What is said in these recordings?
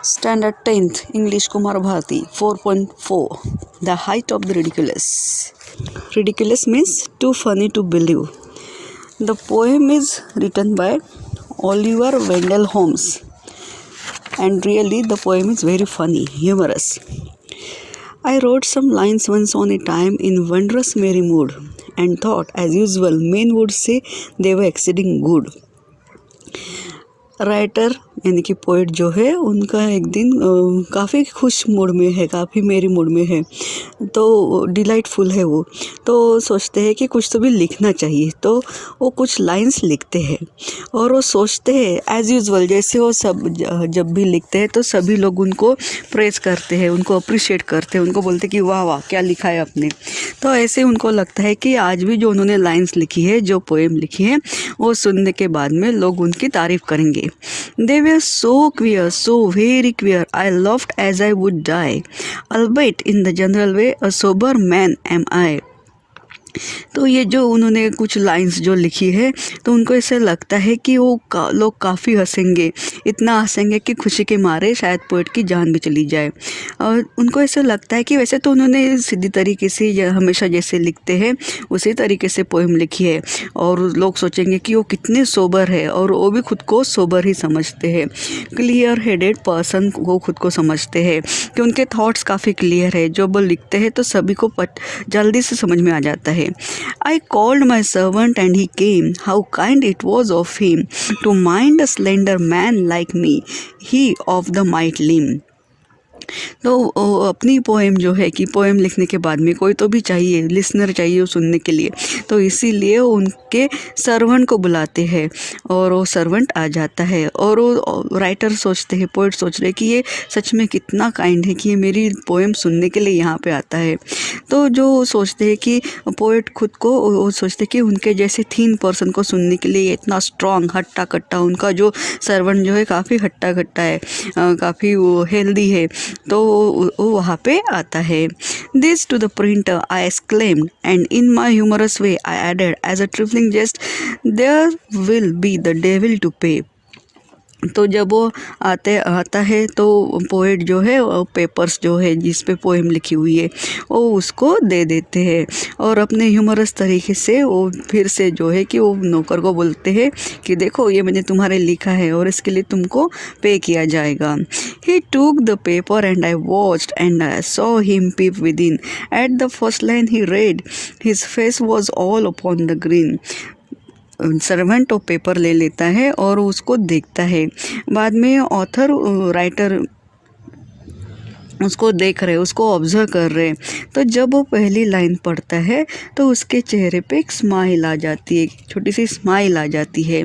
Standard 10th, English Kumar Bharati, 4.4. The height of the ridiculous. Ridiculous means too funny to believe. The poem is written by Oliver Wendell Holmes. And really, the poem is very funny, humorous. I wrote some lines once on a time in wondrous merry mood, and thought, as usual, men would say they were exceeding good. Writer यानी कि poet जो है उनका एक दिन काफ़ी खुश mood में है, काफ़ी मेरी मूड में है, तो डिलाइटफुल है वो, तो सोचते हैं कि कुछ तो भी लिखना चाहिए, तो वो कुछ लाइंस लिखते हैं और वो सोचते हैं एज़ यूजुअल जैसे वो सब जब भी लिखते हैं तो सभी लोग उनको प्रेज़ करते हैं, उनको अप्रिशिएट करते हैं, उनको बोलते हैं कि वाह वाह क्या लिखा है आपने। तो ऐसे उनको लगता है कि आज भी जो उन्होंने लाइंस लिखी है, जो पोएम लिखी है, वो सुनने के बाद में लोग उनकी तारीफ़ करेंगे। They were so queer, so very queer, I laughed as I would die. Albeit in the general way, a sober man am I. तो ये जो उन्होंने कुछ लाइंस जो लिखी है तो उनको ऐसा लगता है कि वो लोग काफ़ी हंसेंगे, इतना हंसेंगे कि खुशी के मारे शायद पोइट की जान भी चली जाए। और उनको ऐसा लगता है कि वैसे तो उन्होंने सीधी तरीके से या हमेशा जैसे लिखते हैं उसी तरीके से पोएम लिखी है, और लोग सोचेंगे कि वो कितने सोबर है, और वो भी खुद को सोबर ही समझते हैं, क्लियर हेडेड पर्सन वो खुद को समझते हैं कि उनके थॉट्स काफ़ी क्लियर है, जो वो लिखते हैं तो सभी को जल्दी से समझ में आ जाता है। I called my servant and he came. How kind it was of him to mind a slender man like me, he of the might limb. तो अपनी पोएम जो है कि पोएम लिखने के बाद में कोई तो भी चाहिए, लिसनर चाहिए सुनने के लिए, तो इसीलिए उनके सर्वेंट को बुलाते हैं और वो सर्वेंट आ जाता है, और वो राइटर सोचते हैं, पोइट सोच रहे कि ये सच में कितना काइंड है कि ये मेरी पोएम सुनने के लिए यहाँ पे आता है। तो जो सोचते हैं कि पोइट खुद को वो सोचते कि उनके जैसे थीन पर्सन को सुनने के लिए इतना स्ट्रॉन्ग हट्टा कट्टा उनका जो सर्वेंट जो है काफ़ी हट्टा कट्टा है, काफ़ी वो हेल्दी है, तो वो वहाँ पे आता है। This to the printer I exclaimed and in my humorous way I added as a trifling jest, there will be the devil to pay. तो जब वो आता है तो पोएट जो है पेपर्स जो है जिस पे पोएम लिखी हुई है वो उसको दे देते हैं, और अपने ह्यूमरस तरीके से वो फिर से जो है कि वो नौकर को बोलते हैं कि देखो ये मैंने तुम्हारे लिखा है और इसके लिए तुमको पे किया जाएगा। He took the paper and I watched and I saw him peep within. At the first line he read, his face was all upon the green. Servant वो पेपर ले लेता है और उसको देखता है, बाद में ऑथर राइटर उसको देख रहे, उसको ऑब्जर्व कर रहे। तो जब वो पहली लाइन पढ़ता है तो उसके चेहरे पे एक स्माइल आ जाती है, एक छोटी सी स्माइल आ जाती है।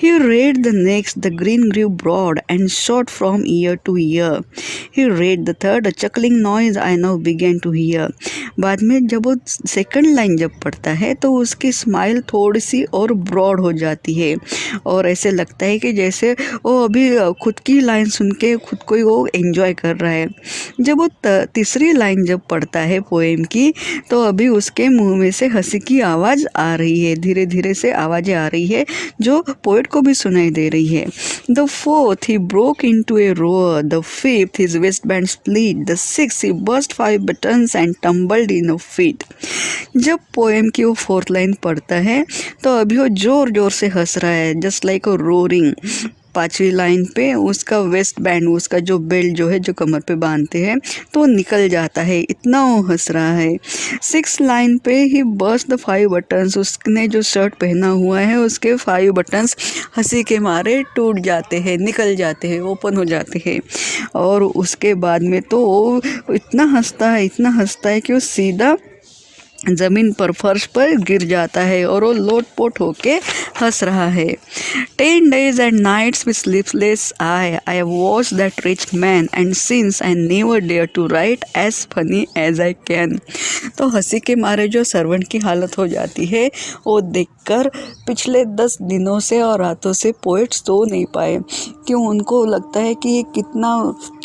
He read the next, the green grew broad and shot from ear to ear. He read the third, a chuckling noise I now began to hear. बाद में जब वो सेकंड लाइन जब पढ़ता है तो उसकी स्माइल थोड़ी सी और ब्रॉड हो जाती है, और ऐसे लगता है कि जैसे वो अभी खुद की लाइन सुन के खुद को ही वो एंजॉय कर रहा है। जब वो तीसरी लाइन जब पढ़ता है पोएम की तो अभी उसके मुंह में से हंसी की आवाज़ आ रही है, धीरे धीरे से आवाज़ें आ रही है जो पोएट को भी सुनाई दे रही है। The fourth he broke into A row or, the fifth his waste band split, the sixth he burst 5 buttons and tumbled in a fit. जब पोएम की वो फोर्थ लाइन पढ़ता है तो अभी वो जोर जोर से हंस रहा है, जस्ट लाइक अ रोरिंग। पांचवी लाइन पे उसका वेस्ट बैंड, उसका जो बेल्ट जो है जो कमर पे बांधते हैं तो निकल जाता है, इतना वो हंस रहा है। 6 लाइन पे ही बर्स्ट द 5 बटन्स, उसने जो शर्ट पहना हुआ है उसके 5 बटन्स हंसी के मारे टूट जाते हैं, निकल जाते हैं, ओपन हो जाते हैं। और उसके बाद में तो वो इतना हंसता है कि वो सीधा ज़मीन पर फर्श पर गिर जाता है और वो लोटपोट होके हंस रहा है। 10 days and nights with sleepless eye I have watched that rich man and since I never dare to write as funny as I can। तो हंसी के मारे जो सर्वेंट की हालत हो जाती है वो देखकर पिछले 10 दिनों से और रातों से पोएट सो नहीं पाए, क्यों उनको लगता है कि ये कितना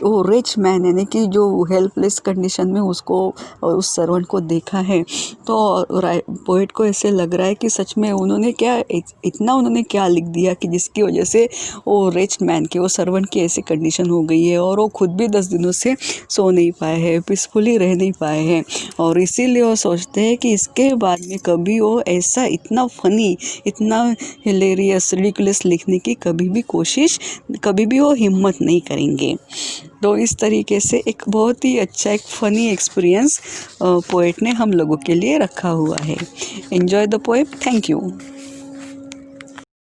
वो रिच मैन यानी कि जो हेल्पलेस कंडीशन में उसको उस सर्वेंट को देखा है तो पोएट को ऐसे लग रहा है कि सच में उन्होंने क्या लिख दिया कि जिसकी वजह से वो रिच मैन की, वो सर्वेंट की ऐसी कंडीशन हो गई है और वो खुद भी 10 दिनों से सो नहीं पाए हैं, पीसफुली रह नहीं पाए हैं। और इसीलिए वो सोचते हैं कि इसके बाद में कभी वो ऐसा इतना फ़नी, इतना हिलेरियस, रिडिकुलस लिखने की कभी भी वो हिम्मत नहीं करेंगे। तो इस तरीके से एक बहुत ही अच्छा एक फ़नी एक्सपीरियंस पोएट ने हम लोगों के लिए रखा हुआ है। Enjoy the poem. Thank you.